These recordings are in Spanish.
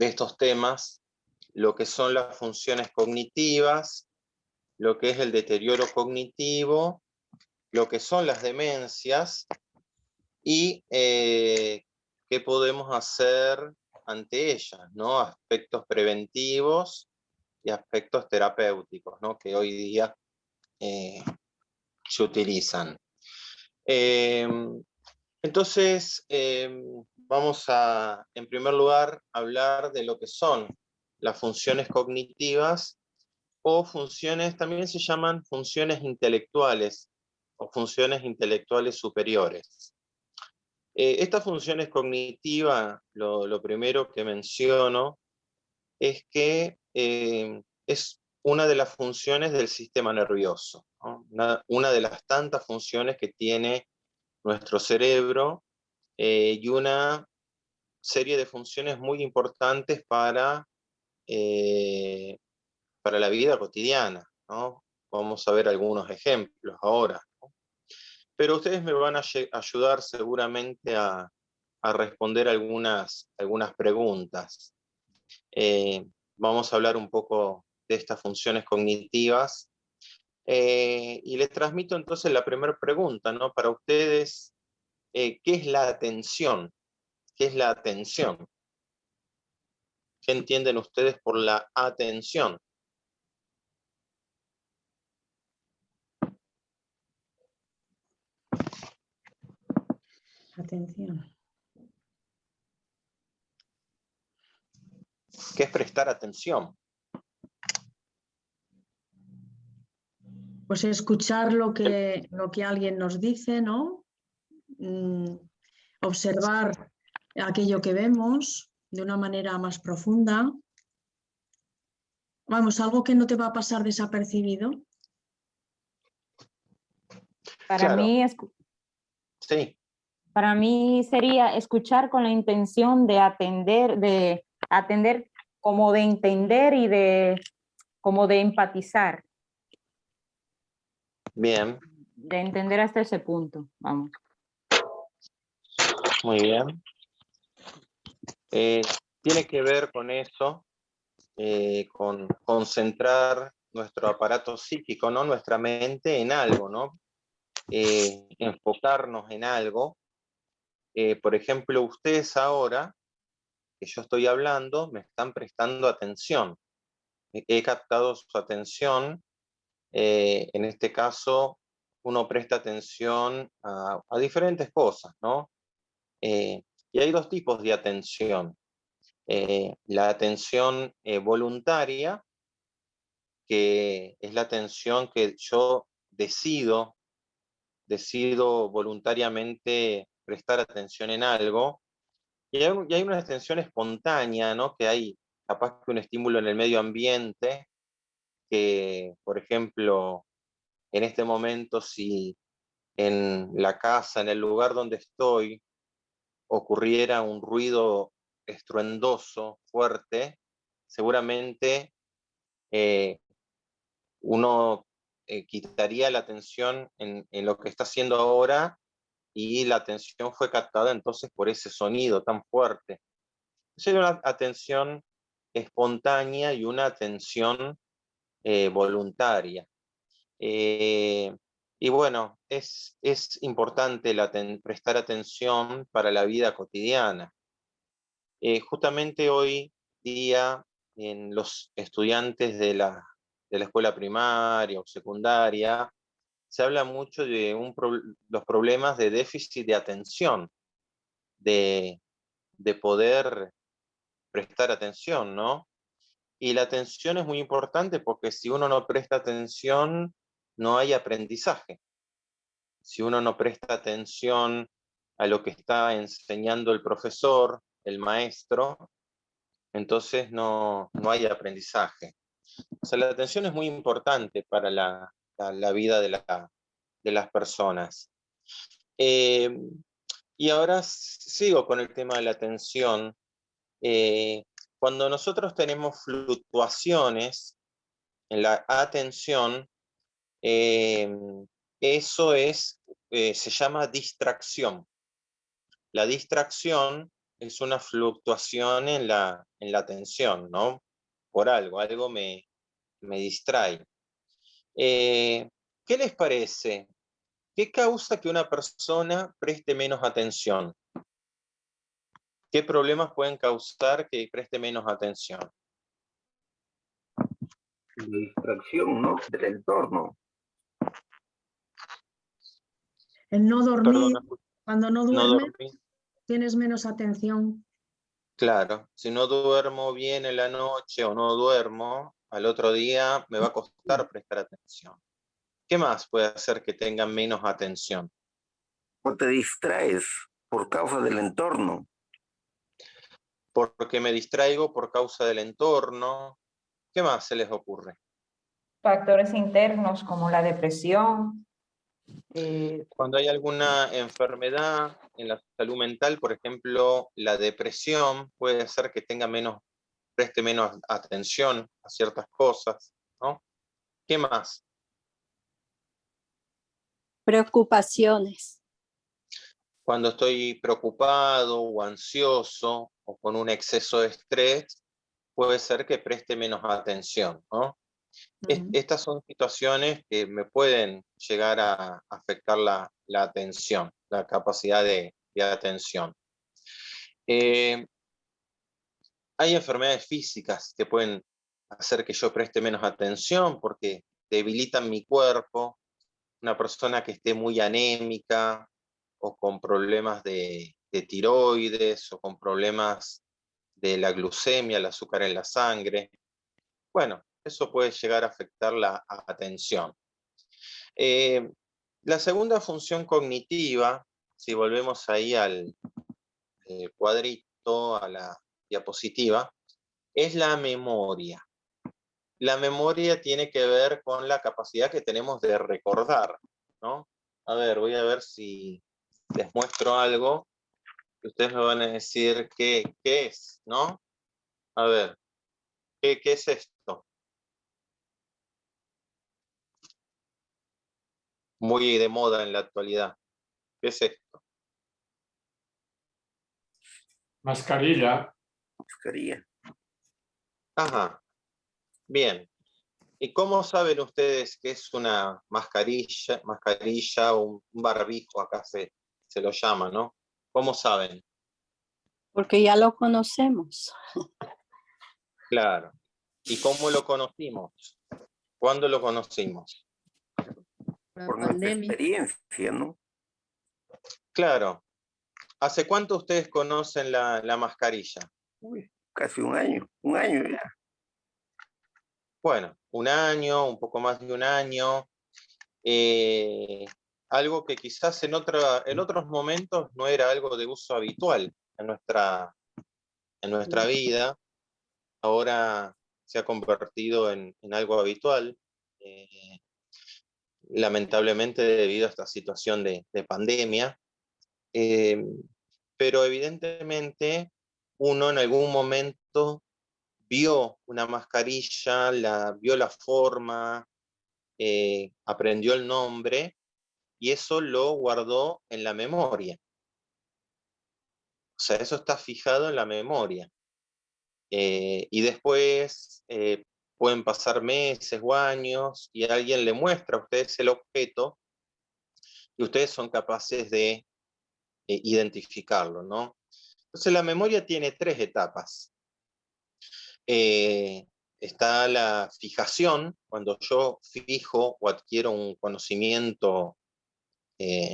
estos temas lo que son las funciones cognitivas, lo que es el deterioro cognitivo, lo que son las demencias y qué podemos hacer ante ellas, ¿no? Aspectos preventivos y aspectos terapéuticos, ¿no? Que hoy día se utilizan. Entonces, vamos a, en primer lugar, hablar de lo que son las funciones cognitivas o funciones, también se llaman funciones intelectuales o funciones intelectuales superiores. Estas funciones cognitivas, lo primero que menciono es que es una de las funciones del sistema nervioso, ¿no? Una de las tantas funciones que tiene nuestro cerebro y una serie de funciones muy importantes para la vida cotidiana, ¿no? Vamos a ver algunos ejemplos ahora, ¿no? Pero ustedes me van a ayudar seguramente a responder algunas preguntas. Vamos a hablar un poco de estas funciones cognitivas y les transmito entonces la primera pregunta, ¿no? Para ustedes, ¿qué es la atención? ¿Qué es la atención? ¿Qué entienden ustedes por la atención? Atención. ¿Qué es prestar atención? Pues escuchar lo que alguien nos dice, ¿no? Observar aquello que vemos de una manera más profunda. Vamos, algo que no te va a pasar desapercibido. Claro. Sí. Para mí sería escuchar con la intención de atender como de entender y como de empatizar. Bien. De entender hasta ese punto, vamos. Muy bien. Tiene que ver con eso, con concentrar nuestro aparato psíquico, ¿no? Nuestra mente en algo, ¿no? Enfocarnos en algo. Por ejemplo, ustedes ahora, que yo estoy hablando, me están prestando atención. He captado su atención. En este caso, uno presta atención a diferentes cosas, ¿no? Y hay dos tipos de atención. La atención voluntaria, que es la atención que yo decido voluntariamente prestar atención en algo, y hay una atención espontánea, ¿no? Que hay capaz que un estímulo en el medio ambiente, que por ejemplo, en este momento si en la casa, en el lugar donde estoy, ocurriera un ruido estruendoso, fuerte, seguramente uno quitaría la atención en lo que está haciendo ahora y la atención fue captada entonces por ese sonido tan fuerte. Es una atención espontánea y una atención voluntaria. Y bueno, es importante prestar atención para la vida cotidiana. Justamente hoy día en los estudiantes de la escuela primaria o secundaria se habla mucho de los problemas de déficit de atención, de poder prestar atención, ¿no? Y la atención es muy importante porque si uno no presta atención, no hay aprendizaje. Si uno no presta atención a lo que está enseñando el profesor, el maestro, entonces no hay aprendizaje. O sea, la atención es muy importante para la vida de las personas. Y ahora sigo con el tema de la atención. Cuando nosotros tenemos fluctuaciones en la atención, eso se llama distracción. La distracción es una fluctuación en la atención, ¿no? Por algo me distrae. ¿Qué les parece? ¿Qué causa que una persona preste menos atención? ¿Qué problemas pueden causar que preste menos atención? Distracción, ¿no? Del entorno. El no dormir, Perdón, cuando no no duermes, dormí. tienes menos atención. Claro, si no duermo bien en la noche o no duermo, al otro día me va a costar prestar atención. ¿Qué más puede hacer que tengan menos atención? O te distraes por causa del entorno. Porque me distraigo por causa del entorno. ¿Qué más se les ocurre? Factores internos como la depresión. Cuando hay alguna enfermedad en la salud mental, por ejemplo, la depresión puede hacer que preste menos atención a ciertas cosas, ¿no? ¿Qué más? Preocupaciones. Cuando estoy preocupado o ansioso o con un exceso de estrés, puede ser que preste menos atención, ¿no? Estas son situaciones que me pueden llegar a afectar la atención, la capacidad de atención. Hay enfermedades físicas que pueden hacer que yo preste menos atención porque debilitan mi cuerpo. Una persona que esté muy anémica o con problemas de tiroides o con problemas de la glucemia, el azúcar en la sangre. Bueno, eso puede llegar a afectar la atención. La segunda función cognitiva, si volvemos ahí al cuadrito, a la diapositiva, es la memoria. La memoria tiene que ver con la capacidad que tenemos de recordar, ¿no? A ver, voy a ver si les muestro algo que ustedes me van a decir qué es, ¿no? A ver, ¿qué es esto? Muy de moda en la actualidad. ¿Qué es esto? Mascarilla. Mascarilla. Ajá, bien. ¿Y cómo saben ustedes qué es una mascarilla o un barbijo? Acá se lo llama, ¿no? ¿Cómo saben? Porque ya lo conocemos. Claro. ¿Y cómo lo conocimos? ¿Cuándo lo conocimos? Por nuestra experiencia, ¿no? Claro. ¿Hace cuánto ustedes conocen la mascarilla? Uy, casi un año ya. Bueno, un año, un poco más de un año. Algo que quizás en otros momentos no era algo de uso habitual en nuestra vida. Ahora se ha convertido en algo habitual, lamentablemente debido a esta situación de pandemia. Pero evidentemente uno en algún momento vio una mascarilla, vio la forma, aprendió el nombre y eso lo guardó en la memoria. O sea, eso está fijado en la memoria. Y después pueden pasar meses o años y alguien le muestra a ustedes el objeto y ustedes son capaces de identificarlo, ¿no? Entonces la memoria tiene 3 etapas. Está la fijación, cuando yo fijo o adquiero un conocimiento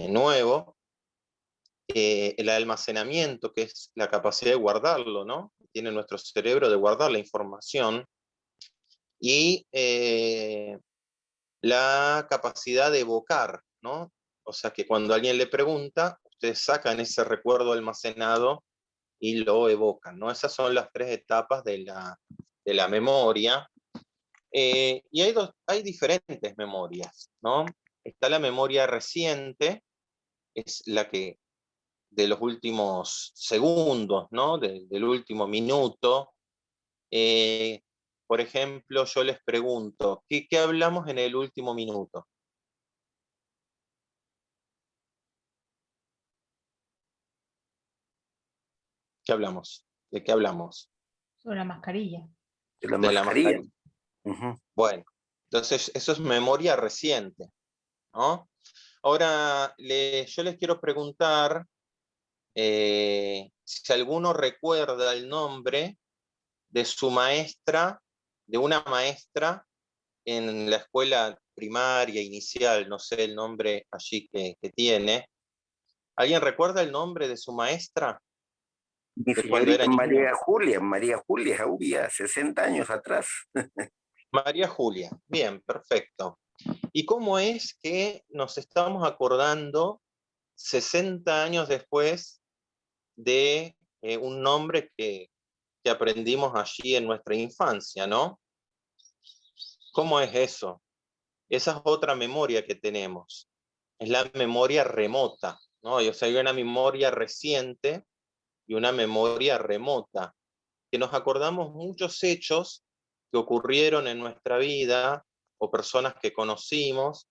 nuevo. El almacenamiento, que es la capacidad de guardarlo, ¿no? Tiene nuestro cerebro de guardar la información. Y la capacidad de evocar, ¿no? O sea que cuando alguien le pregunta, ustedes sacan ese recuerdo almacenado y lo evocan, ¿no? Esas son las 3 etapas de la memoria. Y hay diferentes memorias, ¿no? Está la memoria reciente, es la que de los últimos segundos, ¿no? Del último minuto. Por ejemplo, yo les pregunto, ¿qué hablamos en el último minuto? ¿Qué hablamos? ¿De qué hablamos? Sobre la mascarilla. De la De la mascarilla. mascarilla. Ujú. Bueno, entonces eso es memoria reciente, ¿no? Ahora, yo les quiero preguntar si alguno recuerda el nombre de su maestra, de una maestra en la escuela primaria, inicial, no sé el nombre allí que tiene. ¿Alguien recuerda el nombre de su maestra? Mi De cuando señorita era niño. María Julia Jaubia, 60 años atrás. María Julia. Bien, perfecto. ¿Y cómo es que nos estamos acordando 60 años después de un nombre que aprendimos allí en nuestra infancia, ¿no? ¿Cómo es eso? Esa es otra memoria que tenemos. Es la memoria remota, ¿no? O sea, hay una memoria reciente y una memoria remota, que nos acordamos muchos hechos que ocurrieron en nuestra vida o personas que conocimos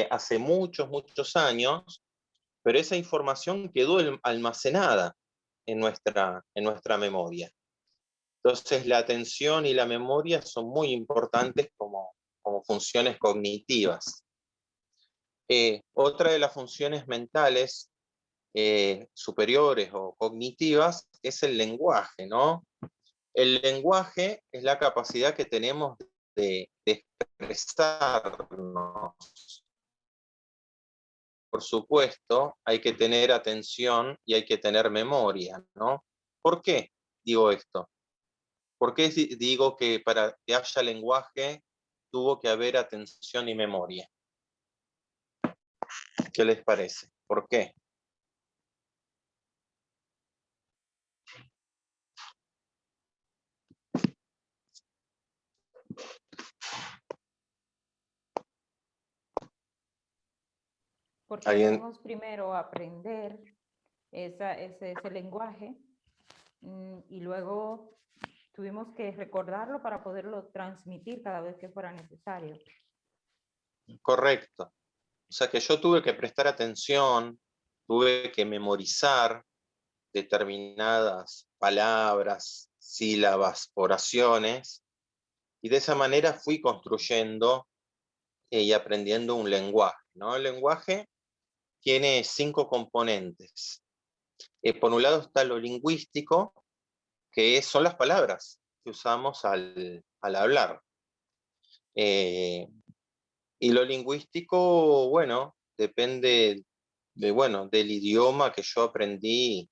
hace muchos, muchos años, pero esa información quedó almacenada en nuestra memoria. Entonces, la atención y la memoria son muy importantes como funciones cognitivas. Otra de las funciones mentales superiores o cognitivas es el lenguaje, ¿no? El lenguaje es la capacidad que tenemos de expresarnos. Por supuesto, hay que tener atención y hay que tener memoria, ¿no? ¿Por qué digo esto? ¿Por qué digo que para que haya lenguaje tuvo que haber atención y memoria? ¿Qué les parece? ¿Por qué? Porque ¿Alguien? debemos primero aprender ese lenguaje y luego tuvimos que recordarlo para poderlo transmitir cada vez que fuera necesario. Correcto. O sea que yo tuve que prestar atención, tuve que memorizar determinadas palabras, sílabas, oraciones, y de esa manera fui construyendo y aprendiendo un lenguaje, ¿no? El lenguaje tiene 5 componentes. Por un lado está lo lingüístico, que son las palabras que usamos al hablar. Y lo lingüístico, bueno, depende del idioma que yo aprendí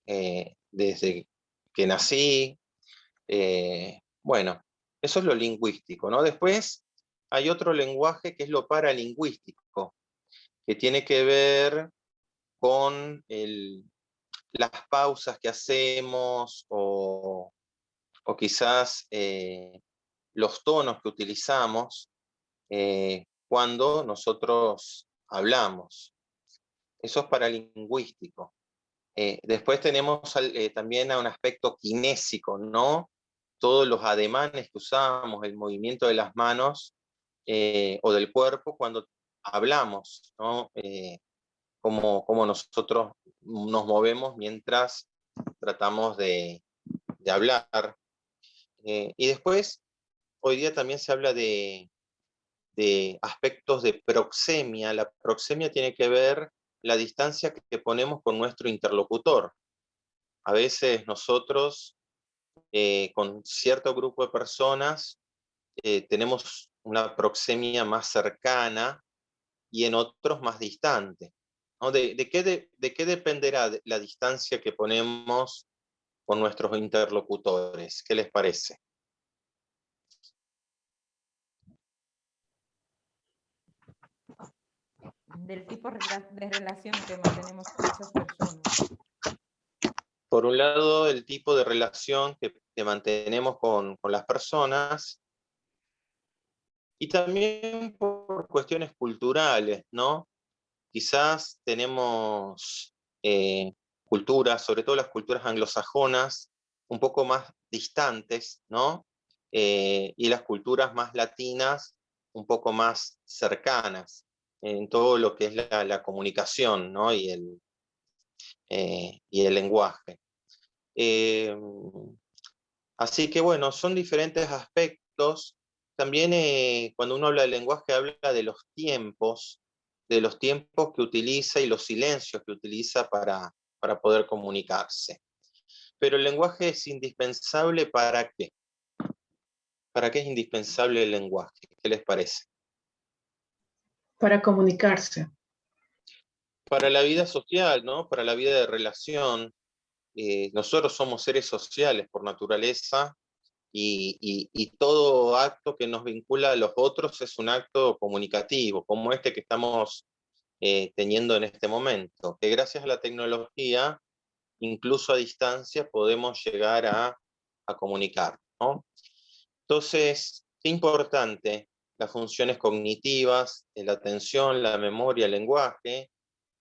desde que nací. Bueno, eso es lo lingüístico, ¿no? Después hay otro lenguaje que es lo paralingüístico, que tiene que ver con las pausas que hacemos o quizás los tonos que utilizamos cuando nosotros hablamos. Eso es paralingüístico. Después tenemos también a un aspecto kinésico, ¿no? Todos los ademanes que usamos, el movimiento de las manos o del cuerpo cuando hablamos, ¿no? Cómo nosotros nos movemos mientras tratamos de hablar. Y después, hoy día también se habla de aspectos de proxemia. La proxemia tiene que ver la distancia que ponemos con nuestro interlocutor. A veces nosotros, con cierto grupo de personas, tenemos una proxemia más cercana y en otros más distante, ¿no? ¿De qué dependerá la distancia que ponemos con nuestros interlocutores? ¿Qué les parece? Del tipo de relación que mantenemos con esas personas. Por un lado, el tipo de relación que mantenemos con las personas, y también por cuestiones culturales, ¿no? Quizás tenemos culturas, sobre todo las culturas anglosajonas, un poco más distantes, ¿no? Y las culturas más latinas un poco más cercanas en todo lo que es la comunicación, ¿no? Y el lenguaje. Así que bueno, son diferentes aspectos. También cuando uno habla del lenguaje, habla de los tiempos que utiliza y los silencios que utiliza para poder comunicarse. Pero el lenguaje es indispensable ¿para qué? ¿Para qué es indispensable el lenguaje? ¿Qué les parece? Para comunicarse. Para la vida social, ¿no? Para la vida de relación. Nosotros somos seres sociales por naturaleza y todo acto que nos vincula a los otros es un acto comunicativo, como este que estamos teniendo en este momento, que gracias a la tecnología, incluso a distancia, podemos llegar a comunicar, ¿no? Entonces, qué importante las funciones cognitivas, la atención, la memoria, el lenguaje,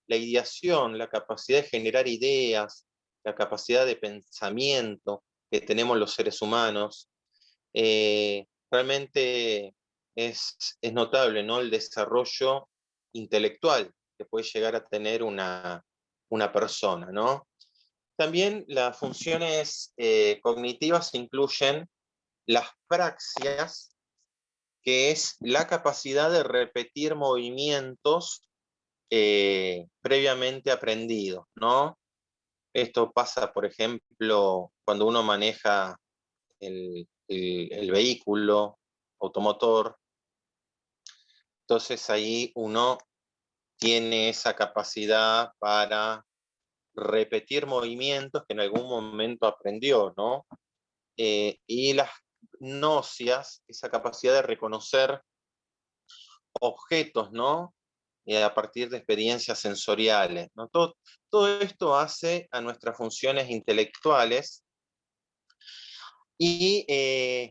la ideación, la capacidad de generar ideas, la capacidad de pensamiento que tenemos los seres humanos. Realmente es notable, ¿no? El desarrollo intelectual que puede llegar a tener una persona, ¿no? También las funciones cognitivas incluyen las praxias, que es la capacidad de repetir movimientos previamente aprendidos, ¿no? Esto pasa, por ejemplo, cuando uno maneja el vehículo automotor. Entonces ahí uno tiene esa capacidad para repetir movimientos que en algún momento aprendió, ¿no? Y las gnosias, esa capacidad de reconocer objetos, ¿no? A partir de experiencias sensoriales, ¿no? Todo esto hace a nuestras funciones intelectuales. Y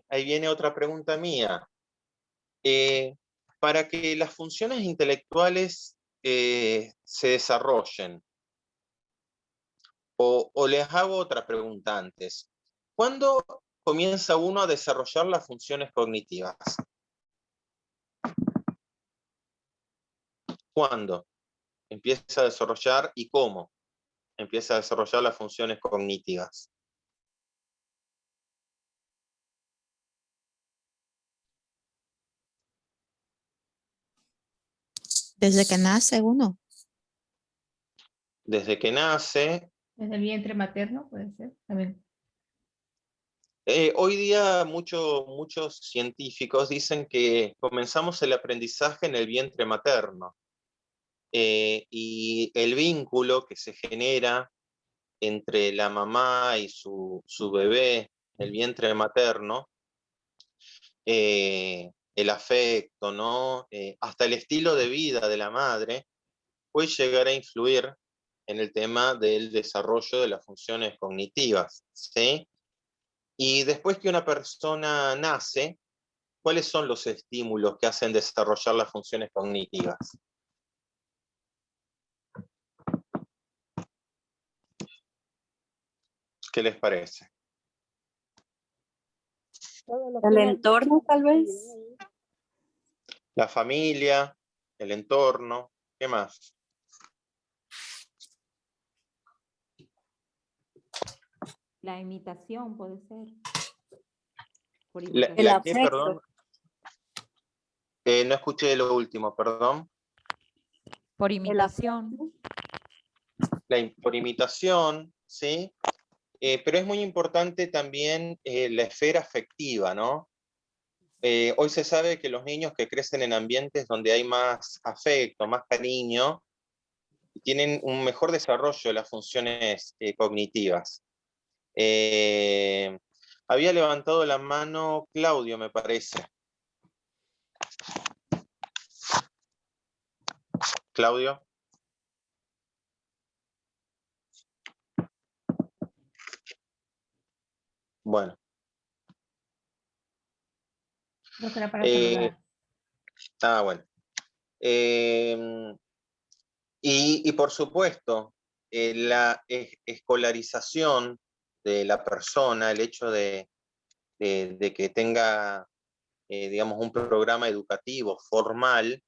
ahí viene otra pregunta mía. Para que las funciones intelectuales se desarrollen, o les hago otra pregunta antes. ¿Cuándo comienza uno a desarrollar las funciones cognitivas? ¿Cuándo empieza a desarrollar y cómo empieza a desarrollar las funciones cognitivas? Desde que nace uno. Desde que nace. Desde el vientre materno, puede ser también. Hoy día muchos científicos dicen que comenzamos el aprendizaje en el vientre materno. Y el vínculo que se genera entre la mamá y su bebé, el vientre materno, el afecto, ¿no? Hasta el estilo de vida de la madre, puede llegar a influir en el tema del desarrollo de las funciones cognitivas, ¿sí? Y después que una persona nace, ¿cuáles son los estímulos que hacen desarrollar las funciones cognitivas? ¿Qué les parece? El entorno, tal vez. La familia, el entorno, ¿qué más? La imitación puede ser. Por ¿Qué, imitación. perdón? No escuché lo último, perdón. Por imitación. Por imitación, ¿sí? Pero es muy importante también la esfera afectiva, ¿no? Hoy se sabe que los niños que crecen en ambientes donde hay más afecto, más cariño, tienen un mejor desarrollo de las funciones cognitivas. Había levantado la mano Claudio, me parece. Claudio. Bueno. Creo que era para saludar. Bueno. Y por supuesto, la escolarización de la persona, el hecho de que tenga, digamos, un programa educativo formal,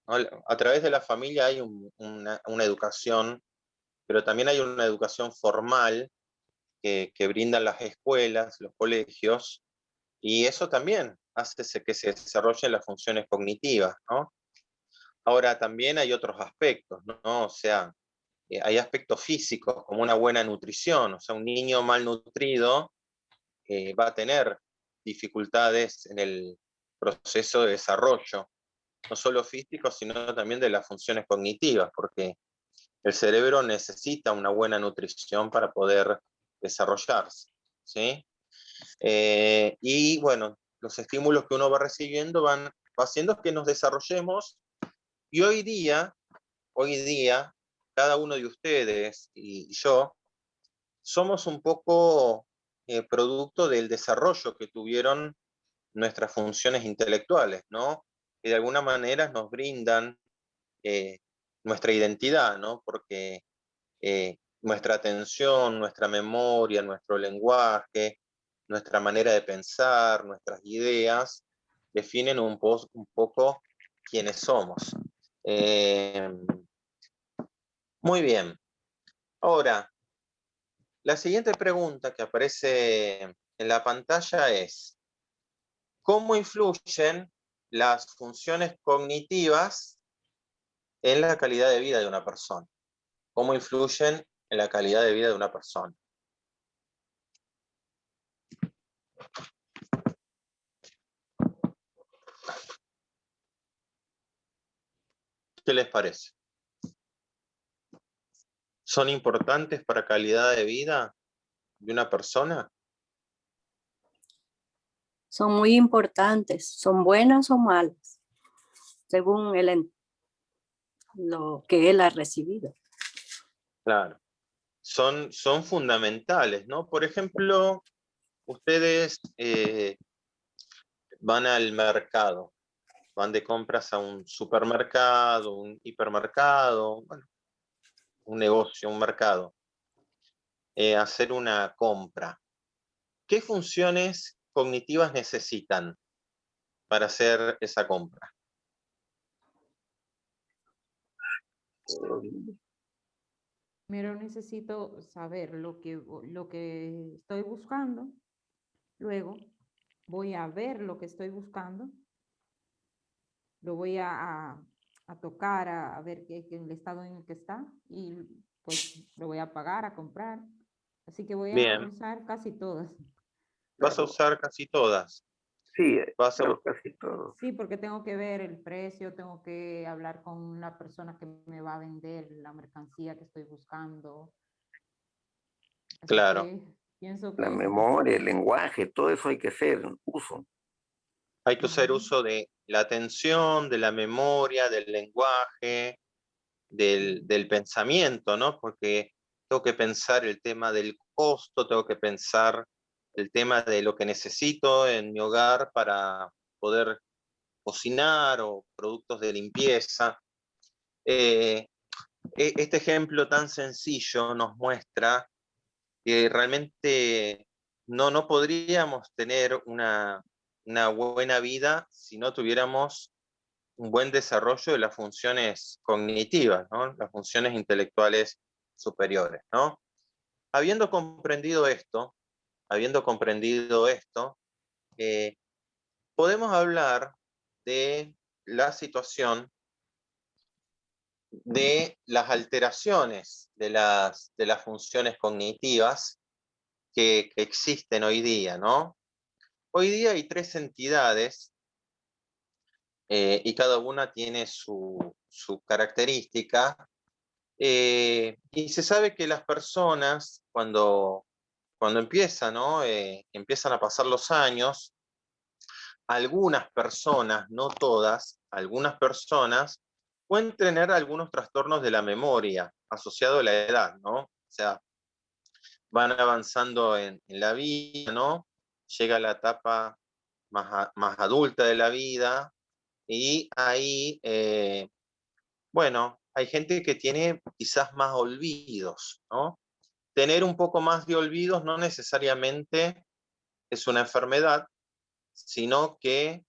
¿no? A través de la familia hay una educación, pero también hay una educación formal que brindan las escuelas, los colegios, y eso también hace que se desarrollen las funciones cognitivas, ¿no? Ahora también hay otros aspectos, ¿no? O sea, hay aspectos físicos como una buena nutrición, o sea, un niño malnutrido va a tener dificultades en el proceso de desarrollo, no solo físico, sino también de las funciones cognitivas, porque el cerebro necesita una buena nutrición para poder desarrollarse, ¿sí? Y bueno, los estímulos que uno va recibiendo va haciendo que nos desarrollemos, y hoy día, cada uno de ustedes y yo, somos un poco producto del desarrollo que tuvieron nuestras funciones intelectuales, ¿no? Que de alguna manera nos brindan nuestra identidad, ¿no? Porque nuestra atención, nuestra memoria, nuestro lenguaje, nuestra manera de pensar, nuestras ideas, definen un poco quiénes somos. Muy bien. Ahora, la siguiente pregunta que aparece en la pantalla es: ¿cómo influyen las funciones cognitivas en la calidad de vida de una persona? ¿Cómo influyen en la calidad de vida de una persona? ¿Qué les parece? ¿Son importantes para calidad de vida de una persona? Son muy importantes. ¿Son buenas o malas? Según lo que él ha recibido. Claro. Son fundamentales, ¿no? Por ejemplo, ustedes van al mercado, van de compras a un supermercado, un hipermercado, bueno, un negocio, un mercado, a hacer una compra. ¿Qué funciones cognitivas necesitan para hacer esa compra? Primero necesito saber lo que estoy buscando, luego voy a ver lo que estoy buscando, lo voy a tocar, a ver el estado en el que está, y pues lo voy a pagar, a comprar. Así que voy a Bien, usar casi todas. vas a usar casi todas. Sí, Vas a, pero casi todo. Sí, porque tengo que ver el precio, tengo que hablar con una persona que me va a vender la mercancía que estoy buscando. Así claro, que pienso La que memoria, el lenguaje, todo eso hay que hacer uso. hay que hacer Ujú. uso de la atención, de la memoria, del lenguaje, del pensamiento, ¿no? Porque tengo que pensar el tema del costo, tengo que pensar el tema de lo que necesito en mi hogar para poder cocinar o productos de limpieza. Eh, este ejemplo tan sencillo nos muestra que realmente no podríamos tener una buena vida si no tuviéramos un buen desarrollo de las funciones cognitivas, ¿no? Las funciones intelectuales superiores, ¿no? Habiendo comprendido esto, eh, podemos hablar de la situación de las alteraciones de las funciones cognitivas que existen hoy día, ¿no? Hoy día hay 3 entidades y cada una tiene su característica. Y se sabe que las personas, cuando empiezan, ¿no? Empiezan a pasar los años, algunas personas, no todas, algunas personas pueden tener algunos trastornos de la memoria asociados a la edad, ¿no? O sea, van avanzando en la vida, ¿no? Llega la etapa más adulta de la vida y ahí, bueno, hay gente que tiene quizás más olvidos, ¿no? Tener un poco más de olvidos no necesariamente es una enfermedad, sino que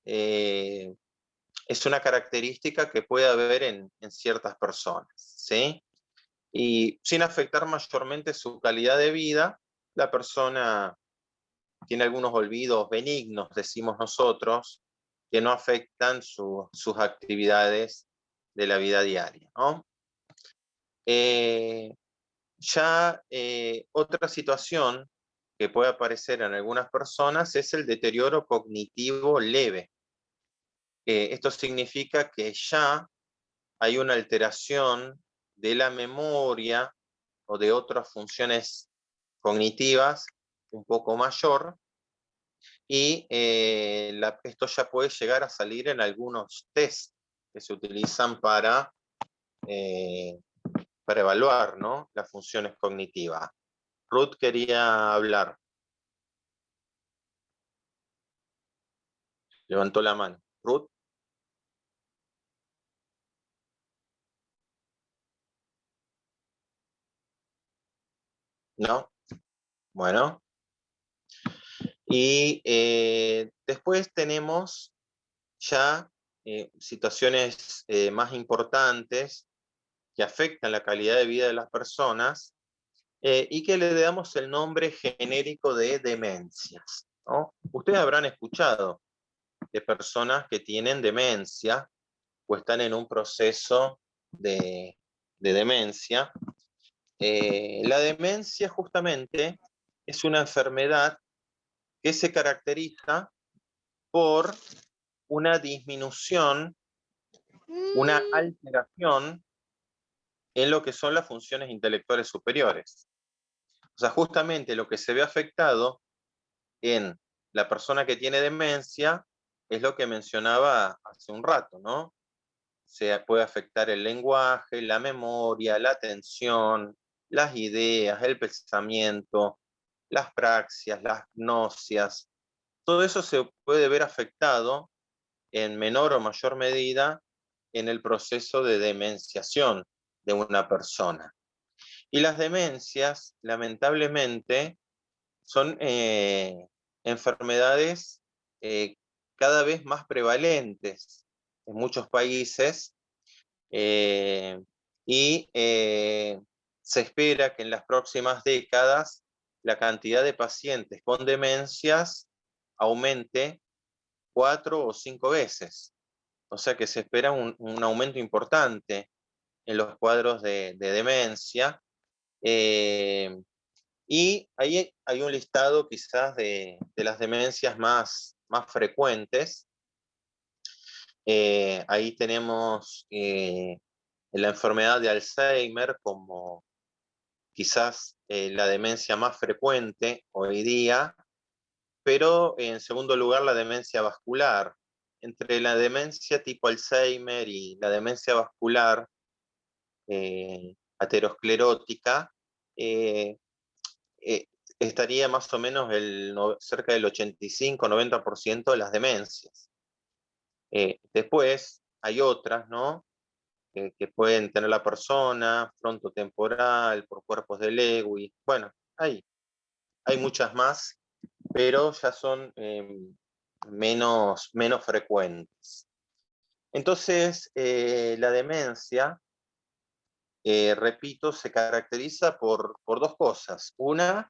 es una característica que puede haber en ciertas personas, ¿sí? Y sin afectar mayormente su calidad de vida, la persona tiene algunos olvidos benignos, decimos nosotros, que no afectan sus actividades de la vida diaria, ¿no? Otra situación que puede aparecer en algunas personas es el deterioro cognitivo leve. Esto significa que ya hay una alteración de la memoria o de otras funciones cognitivas un poco mayor, y esto ya puede llegar a salir en algunos test que se utilizan para evaluar, ¿no?, las funciones cognitivas. Ruth quería hablar. Levantó la mano. Ruth. ¿No? Bueno. Y después tenemos ya situaciones más importantes que afectan la calidad de vida de las personas y que le damos el nombre genérico de demencias, ¿no? Ustedes habrán escuchado de personas que tienen demencia o están en un proceso de demencia. La demencia justamente es una enfermedad que se caracteriza por una disminución, una alteración en lo que son las funciones intelectuales superiores. O sea, justamente lo que se ve afectado en la persona que tiene demencia es lo que mencionaba hace un rato, ¿no? Se puede afectar el lenguaje, la memoria, la atención, las ideas, el pensamiento, las praxias, las gnostias. Todo eso se puede ver afectado en menor o mayor medida en el proceso de demenciación de una persona. Y las demencias, lamentablemente, son enfermedades cada vez más prevalentes en muchos países y se espera que en las próximas décadas la cantidad de pacientes con demencias aumente 4 o 5 veces. O sea que se espera un aumento importante en los cuadros de demencia. Y ahí hay un listado quizás de las demencias más frecuentes. Ahí tenemos la enfermedad de Alzheimer como quizás la demencia más frecuente hoy día, pero en segundo lugar la demencia vascular. Entre la demencia tipo Alzheimer y la demencia vascular aterosclerótica, estaría más o menos cerca del 85-90% de las demencias. Después hay otras, ¿no?, que pueden tener la persona, frontotemporal, por cuerpos de Lewy. Bueno, hay muchas más, pero ya son menos frecuentes. Entonces, la demencia, repito, se caracteriza por dos cosas. Una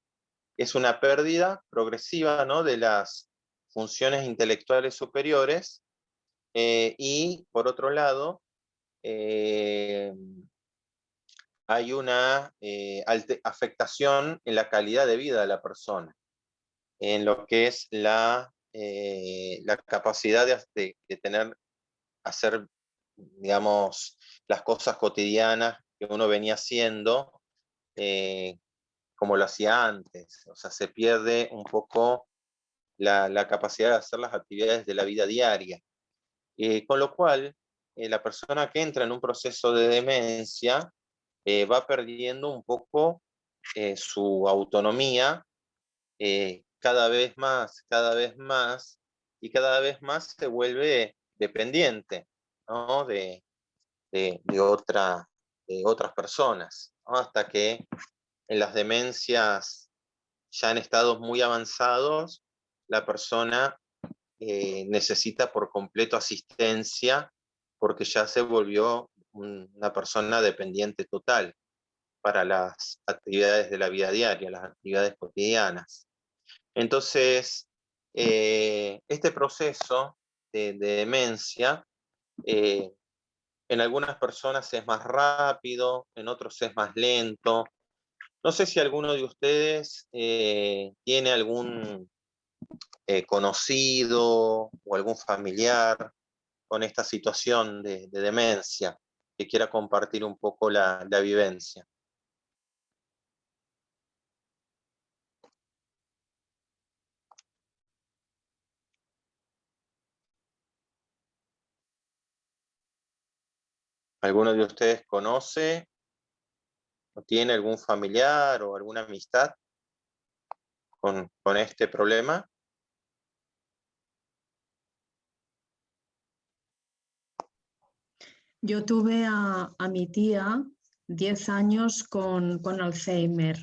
es una pérdida progresiva, ¿no?, de las funciones intelectuales superiores, y por otro lado, hay una afectación en la calidad de vida de la persona, en lo que es la capacidad de hacer, digamos, las cosas cotidianas que uno venía haciendo como lo hacía antes. O sea, se pierde un poco la capacidad de hacer las actividades de la vida diaria. Con lo cual, la persona que entra en un proceso de demencia va perdiendo un poco su autonomía cada vez más, y cada vez más se vuelve dependiente, ¿no?, de otras personas, ¿no?, hasta que en las demencias ya en estados muy avanzados, la persona necesita por completo asistencia porque ya se volvió una persona dependiente total. para las actividades de la vida diaria, las actividades cotidianas. Entonces, este proceso de demencia en algunas personas es más rápido, en otros es más lento. No sé si alguno de ustedes tiene algún conocido o algún familiar con esta situación de demencia que quiera compartir un poco la vivencia. ¿Alguno de ustedes conoce o tiene algún familiar o alguna amistad con este problema? Yo tuve a mi tía 10 años con Alzheimer.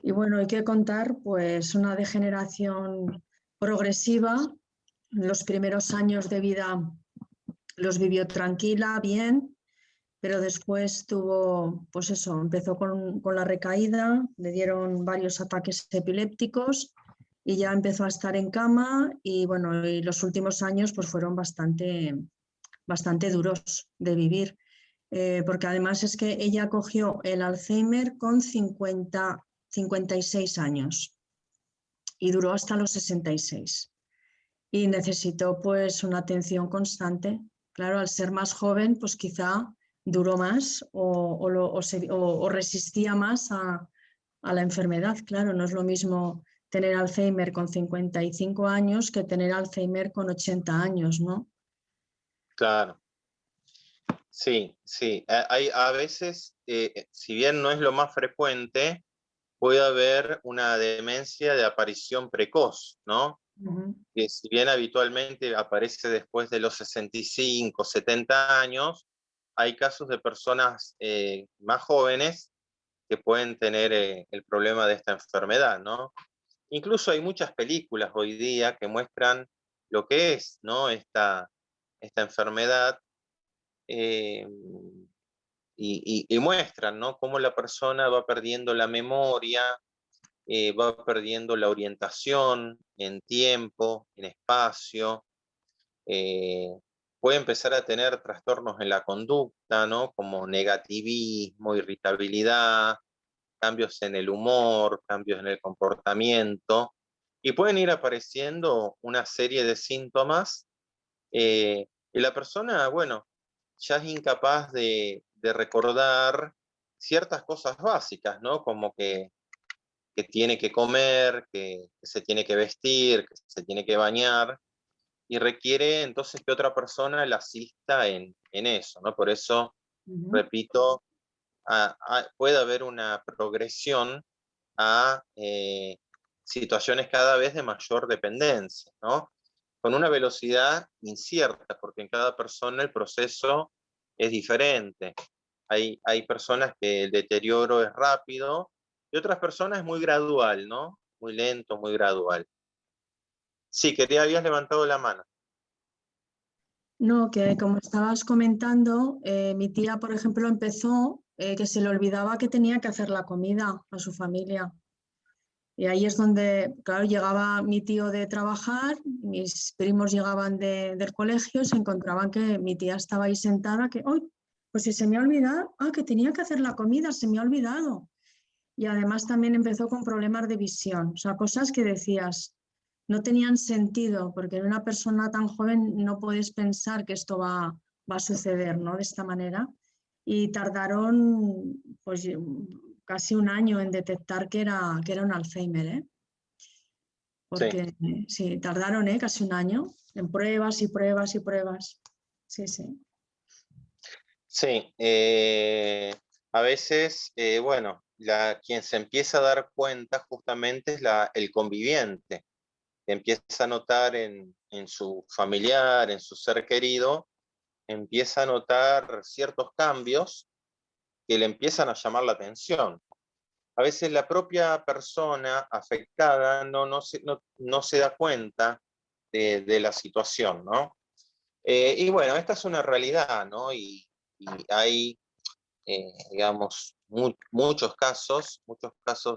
Y bueno, hay que contar pues una degeneración progresiva. Los primeros años de vida los vivió tranquila, bien, pero después tuvo, pues eso, empezó con la recaída, le dieron varios ataques epilépticos y ya empezó a estar en cama y bueno, y los últimos años pues fueron bastante duros de vivir, porque además es que ella cogió el Alzheimer con 56 años y duró hasta los 66 y necesitó pues una atención constante. Claro, al ser más joven pues quizá duró más o resistía más a la enfermedad. Claro, no es lo mismo tener Alzheimer con 55 años que tener Alzheimer con 80 años, ¿no? Claro. Sí, sí. Hay, a veces, si bien no es lo más frecuente, puede haber una demencia de aparición precoz, ¿no? Que si bien habitualmente aparece después de los 65, 70 años, hay casos de personas más jóvenes que pueden tener el problema de esta enfermedad, ¿no? Incluso hay muchas películas hoy día que muestran lo que es, ¿no? Esta enfermedad eh, y muestran, ¿no? Cómo la persona va perdiendo la memoria, va perdiendo la orientación en tiempo, en espacio, puede empezar a tener trastornos en la conducta, ¿no? Como negativismo, irritabilidad, cambios en el humor, cambios en el comportamiento, y pueden ir apareciendo una serie de síntomas, y la persona, bueno, ya es incapaz de recordar ciertas cosas básicas, ¿no? Como que tiene que comer, que se tiene que vestir, que se tiene que bañar, y requiere entonces que otra persona la asista en eso, ¿no? Por eso, repito, puede haber una progresión a situaciones cada vez de mayor dependencia, ¿no? Con una velocidad incierta, porque en cada persona el proceso es diferente. Hay personas que el deterioro es rápido y otras personas es muy gradual, ¿no? Muy lento, muy gradual. Sí, habías levantado la mano. No, que como estabas comentando, mi tía, por ejemplo, empezó que se le olvidaba que tenía que hacer la comida a su familia. Y ahí es donde, claro, llegaba mi tío de trabajar, mis primos llegaban del colegio y se encontraban que mi tía estaba ahí sentada, que, ¡ay! Pues si se me ha olvidado, que tenía que hacer la comida, se me ha olvidado. Y además también empezó con problemas de visión, o sea, cosas que decías, no tenían sentido, porque en una persona tan joven no puedes pensar que esto va a suceder, ¿no? De esta manera. Y tardaron pues casi un año en detectar que era un Alzheimer, ¿eh? Porque sí, tardaron casi un año en pruebas y pruebas y pruebas. Sí, sí. Sí, a veces, bueno, quien se empieza a dar cuenta justamente es el conviviente, que empieza a notar en su familiar, en su ser querido, empieza a notar ciertos cambios que le empiezan a llamar la atención. A veces la propia persona afectada no se da cuenta de la situación, ¿no? Y bueno, esta es una realidad, ¿no? Y hay, digamos, muchos casos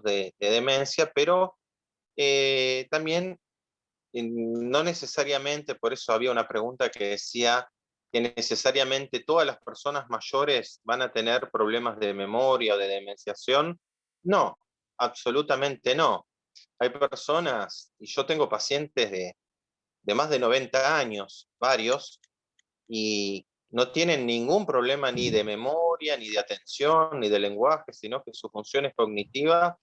de demencia, pero también no necesariamente, por eso había una pregunta que decía que necesariamente todas las personas mayores van a tener problemas de memoria o de demenciación. No, absolutamente no. Hay personas, y yo tengo pacientes de más de 90 años, varios, y no tienen ningún problema ni de memoria, ni de atención, ni de lenguaje, sino que sus funciones cognitivas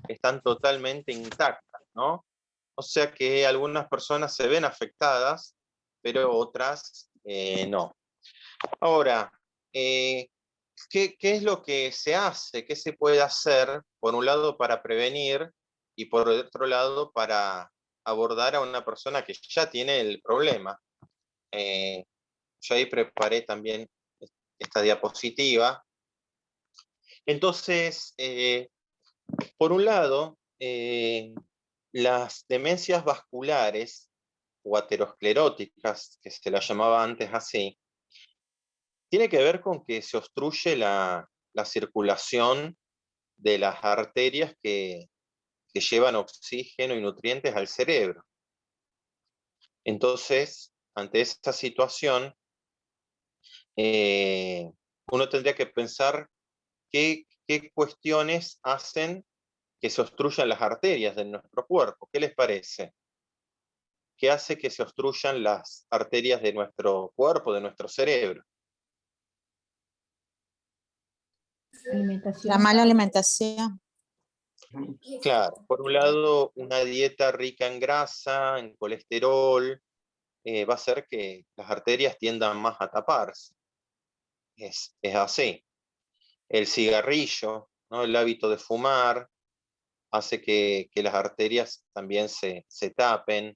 están totalmente intactas, ¿no? O sea que algunas personas se ven afectadas, pero otras no. Ahora, ¿qué es lo que se hace? ¿Qué se puede hacer, por un lado, para prevenir y por otro lado, para abordar a una persona que ya tiene el problema? Yo ahí preparé también esta diapositiva. Entonces, por un lado, las demencias vasculares o ateroscleróticas, que se las llamaba antes así, tiene que ver con que se obstruye la circulación de las arterias que llevan oxígeno y nutrientes al cerebro. Entonces, ante esta situación, uno tendría que pensar qué cuestiones hacen que se obstruyan las arterias de nuestro cuerpo. ¿Qué les parece? ¿Qué hace que se obstruyan las arterias de nuestro cuerpo, de nuestro cerebro? La Alimentación. mala alimentación. Claro, por un lado, una dieta rica en grasa, en colesterol, va a hacer que las arterias tiendan más a taparse. Es así. El cigarrillo, ¿no? El hábito de fumar, hace que las arterias también se tapen.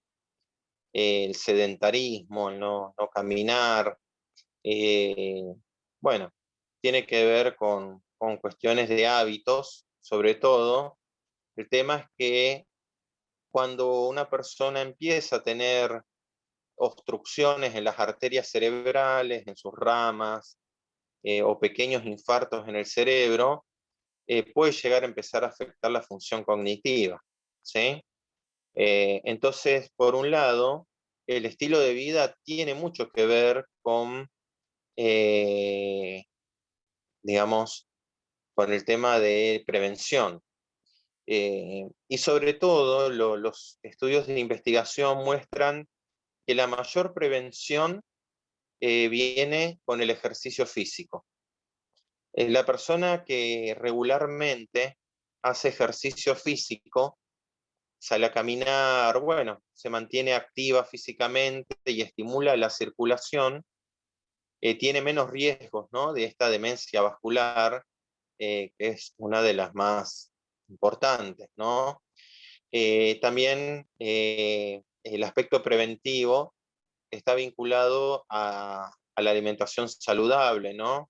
El sedentarismo, el no caminar, bueno, tiene que ver con cuestiones de hábitos, sobre todo. El tema es que cuando una persona empieza a tener obstrucciones en las arterias cerebrales, en sus ramas, o pequeños infartos en el cerebro, puede llegar a empezar a afectar la función cognitiva, ¿sí? Entonces, por un lado, el estilo de vida tiene mucho que ver con, digamos, con el tema de prevención. Y sobre todo, los estudios de investigación muestran que la mayor prevención viene con el ejercicio físico. La persona que regularmente hace ejercicio físico, sale a caminar, bueno, se mantiene activa físicamente y estimula la circulación, tiene menos riesgos, ¿no?, de esta demencia vascular, que es una de las más importantes, ¿no? También el aspecto preventivo está vinculado a la alimentación saludable, ¿no?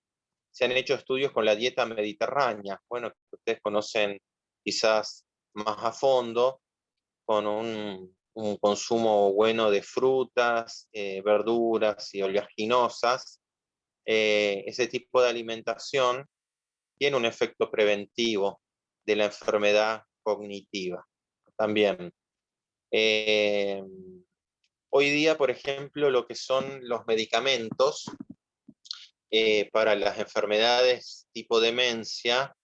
Se han hecho estudios con la dieta mediterránea, bueno, que ustedes conocen quizás más a fondo, con un consumo bueno de frutas, verduras y oleaginosas. Ese tipo de alimentación tiene un efecto preventivo de la enfermedad cognitiva también. Hoy día, por ejemplo, lo que son los medicamentos para las enfermedades tipo demencia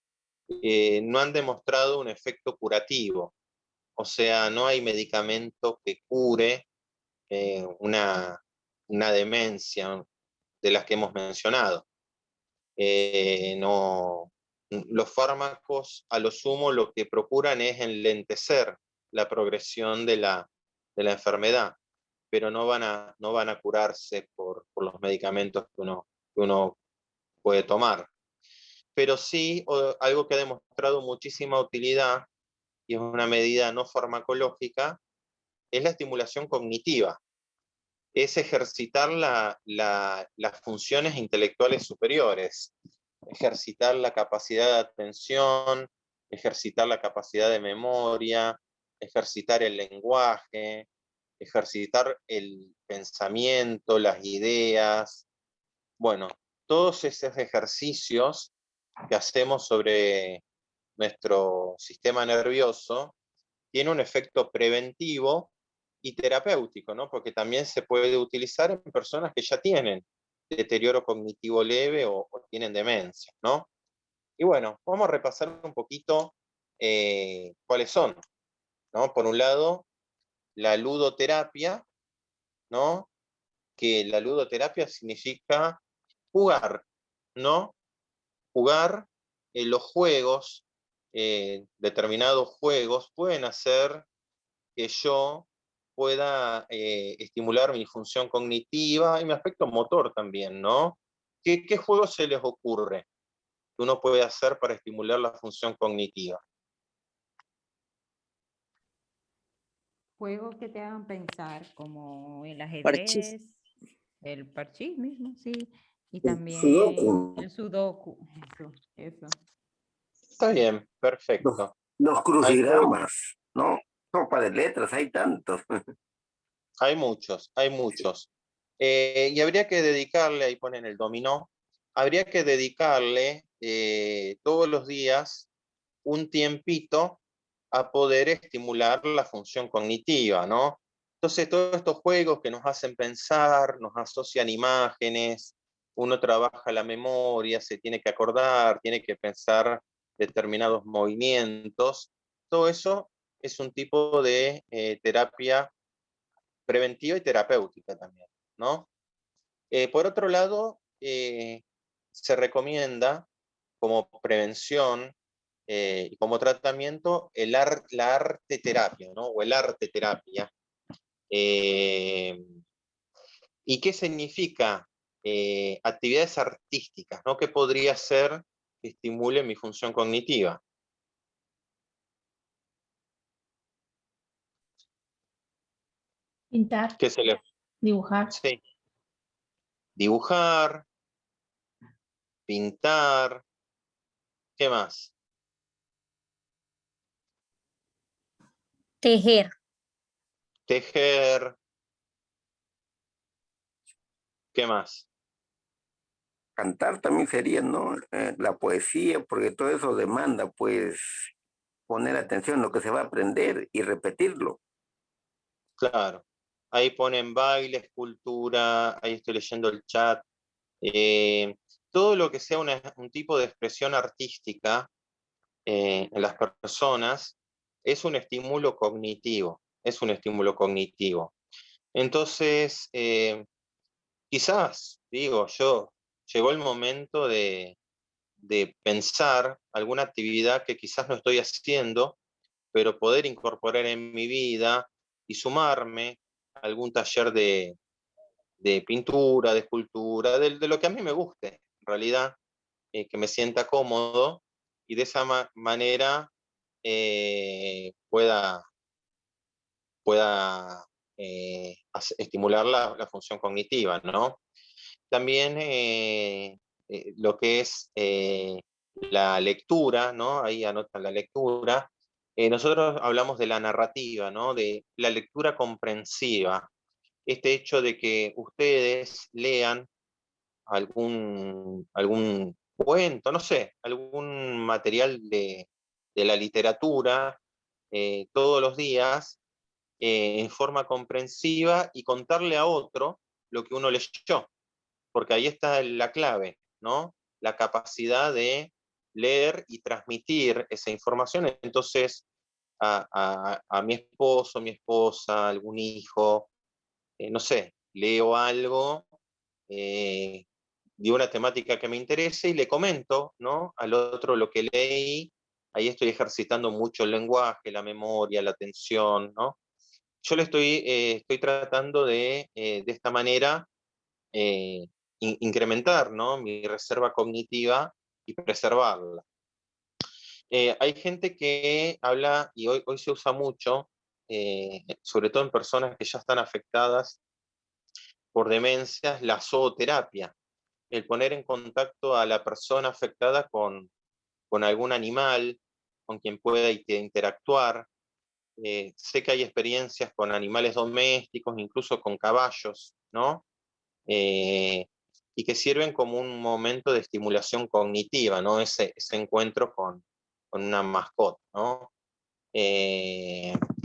no han demostrado un efecto curativo. O sea, no hay medicamento que cure una demencia de las que hemos mencionado. No, los fármacos, a lo sumo, lo que procuran es enlentecer la progresión de la enfermedad, pero no van a curarse por los medicamentos que uno puede tomar. Pero sí, algo que ha demostrado muchísima utilidad, y es una medida no farmacológica, es la estimulación cognitiva. Es ejercitar las funciones intelectuales superiores, ejercitar la capacidad de atención, ejercitar la capacidad de memoria, ejercitar el lenguaje, ejercitar el pensamiento, las ideas. Bueno, todos esos ejercicios que hacemos sobre nuestro sistema nervioso tiene un efecto preventivo y terapéutico, ¿no? Porque también se puede utilizar en personas que ya tienen deterioro cognitivo leve o tienen demencia, ¿no? Y bueno, vamos a repasar un poquito cuáles son, ¿no? Por un lado, la ludoterapia, ¿no? Que la ludoterapia significa jugar, ¿no? Jugar los juegos, determinados juegos, pueden hacer que yo pueda estimular mi función cognitiva y mi aspecto motor también, ¿no? ¿Qué juegos se les ocurre que uno puede hacer para estimular la función cognitiva? Juegos que te hagan pensar, como el Parchís. ajedrez, el parchís mismo, sí, y El también sudoku. el sudoku, eso. Está bien, Los, perfecto. los Hay, crucigramas, ¿no? Sopa de letras, hay tantos. hay muchos, hay muchos. Y habría que dedicarle, ahí ponen el dominó, habría que dedicarle todos los días un tiempito a poder estimular la función cognitiva, ¿no? Entonces, todos estos juegos que nos hacen pensar, nos asocian imágenes, uno trabaja la memoria, se tiene que acordar, tiene que pensar determinados movimientos, todo eso es un tipo de terapia preventiva y terapéutica también, ¿no? Por otro lado, se recomienda como prevención y como tratamiento la arte terapia, ¿no? O el arte terapia. ¿Y qué significa? Actividades artísticas, ¿no? ¿Qué podría ser que estimule mi función cognitiva? Pintar, ¿Qué se le... dibujar, Sí. Dibujar, pintar, ¿qué más? Tejer. Tejer, ¿qué más? Cantar también sería, ¿no? La poesía, porque todo eso demanda, pues, poner atención en lo que se va a aprender y repetirlo. Claro. Ahí ponen baile, escultura, ahí estoy leyendo el chat. Todo lo que sea un tipo de expresión artística en las personas es un estímulo cognitivo, es un estímulo cognitivo. Entonces, quizás, digo yo, llegó el momento de pensar alguna actividad que quizás no estoy haciendo, pero poder incorporar en mi vida y sumarme a algún taller de pintura, de escultura, de lo que a mí me guste, en realidad, que me sienta cómodo y de esa manera pueda estimular la función cognitiva, ¿no? También lo que es la lectura, ¿no? Ahí anotan la lectura. Nosotros hablamos de la narrativa, ¿no? De la lectura comprensiva. Este hecho de que ustedes lean algún cuento, no sé, algún material de la literatura todos los días en forma comprensiva y contarle a otro lo que uno leyó, porque ahí está la clave, ¿no? La capacidad de leer y transmitir esa información. Entonces, a mi esposo, mi esposa, algún hijo, no sé, leo algo eh, de una temática que me interese y le comento, ¿no? Al otro lo que leí, ahí estoy ejercitando mucho el lenguaje, la memoria, la atención, ¿no? Yo le estoy tratando de esta manera, incrementar, ¿no? Mi reserva cognitiva y preservarla. Hay gente que habla, y hoy se usa mucho, sobre todo en personas que ya están afectadas por demencias, la zooterapia, el poner en contacto a la persona afectada con algún animal, con quien pueda interactuar. Sé que hay experiencias con animales domésticos, incluso con caballos, ¿no? y que sirven como un momento de estimulación cognitiva, ¿no? Ese encuentro con una mascota, ¿no?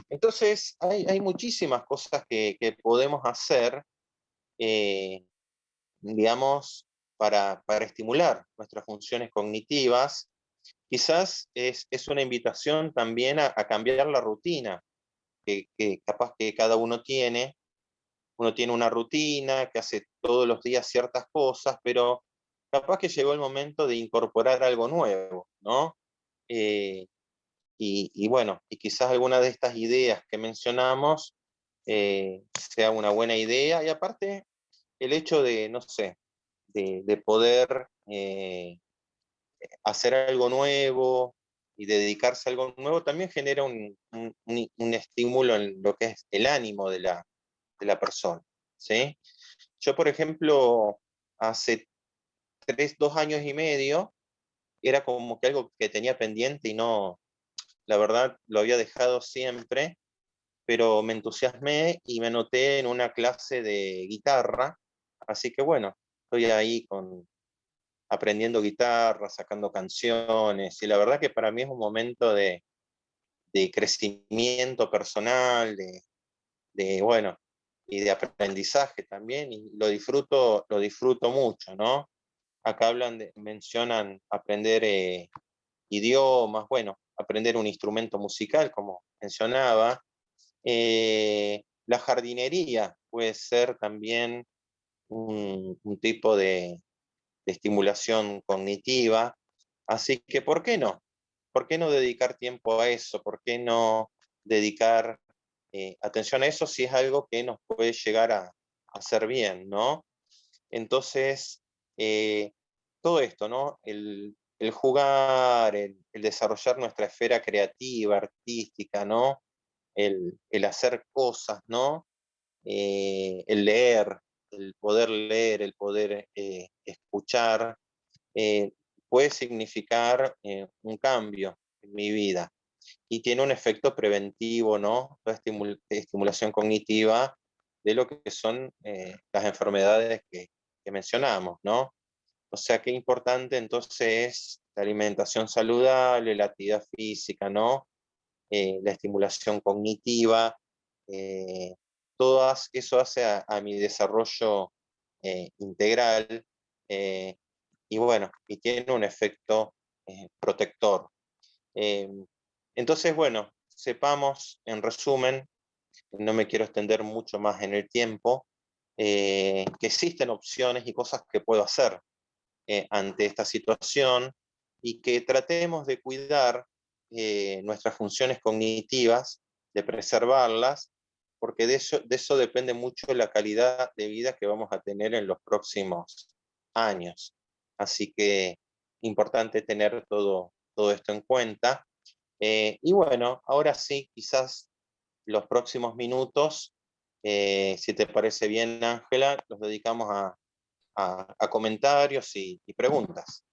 Entonces, hay muchísimas cosas que podemos hacer, digamos, para estimular nuestras funciones cognitivas. Quizás es una invitación también a cambiar la rutina que capaz que cada uno tiene. Uno tiene una rutina que hace todos los días ciertas cosas, pero capaz que llegó el momento de incorporar algo nuevo, ¿no? Y bueno, y quizás alguna de estas ideas que mencionamos sea una buena idea, y aparte el hecho de, no sé, de poder hacer algo nuevo y dedicarse a algo nuevo también genera un estímulo en lo que es el ánimo de la persona, ¿sí? Yo, por ejemplo, hace 2 años y medio, era como que algo que tenía pendiente y no, la verdad, lo había dejado siempre, pero me entusiasmé y me anoté en una clase de guitarra, así que bueno, estoy ahí aprendiendo guitarra, sacando canciones, y la verdad que para mí es un momento de crecimiento personal, bueno, y de aprendizaje también, y lo disfruto mucho, ¿no? Acá mencionan aprender idiomas, bueno, aprender un instrumento musical, como mencionaba. La jardinería puede ser también un tipo de estimulación cognitiva, así que ¿por qué no? ¿Por qué no dedicar tiempo a eso? ¿Por qué no dedicar atención a eso si es algo que nos puede llegar a hacer bien, ¿no? Entonces, todo esto, ¿no? El jugar, el desarrollar nuestra esfera creativa, artística, ¿no? El hacer cosas, ¿no? El leer, el poder leer, el poder escuchar, eh, puede significar un cambio en mi vida y tiene un efecto preventivo, ¿no? Toda estimulación cognitiva de lo que son las enfermedades que mencionamos, ¿no? O sea, qué importante entonces es la alimentación saludable, la actividad física, ¿no? La estimulación cognitiva, todo eso hace a mi desarrollo integral, eh, y bueno, y tiene un efecto protector. Eh, entonces, bueno, sepamos, en resumen, no me quiero extender mucho más en el tiempo, que existen opciones y cosas que puedo hacer ante esta situación, y que tratemos de cuidar nuestras funciones cognitivas, de preservarlas, porque de eso depende mucho la calidad de vida que vamos a tener en los próximos años. Así que importante tener todo esto en cuenta. Y bueno, ahora sí, quizás los próximos minutos, si te parece bien, Ángela, los dedicamos a comentarios y preguntas.